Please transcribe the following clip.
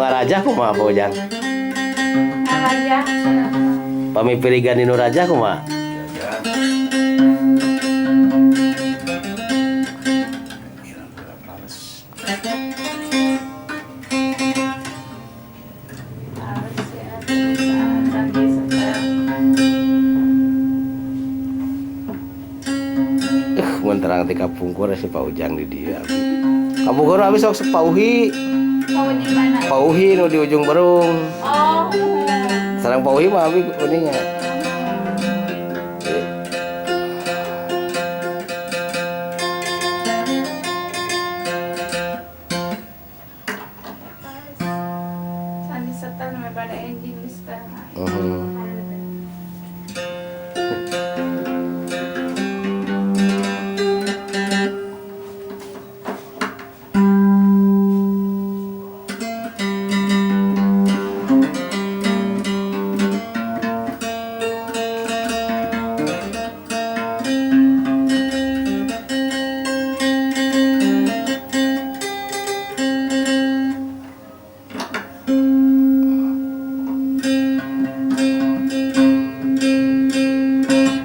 ngaraja kumaha Pak Ujang? Raja. Pamipirigan dinu raja kumaha? Mun terang ti kapungkur si Pak Ujang di dia. Kapungkur habis sok sepauhi. Oh, di mana? Pauhi nu di ujung Berung. Oh. Sareng pauhi mah abi kuningan.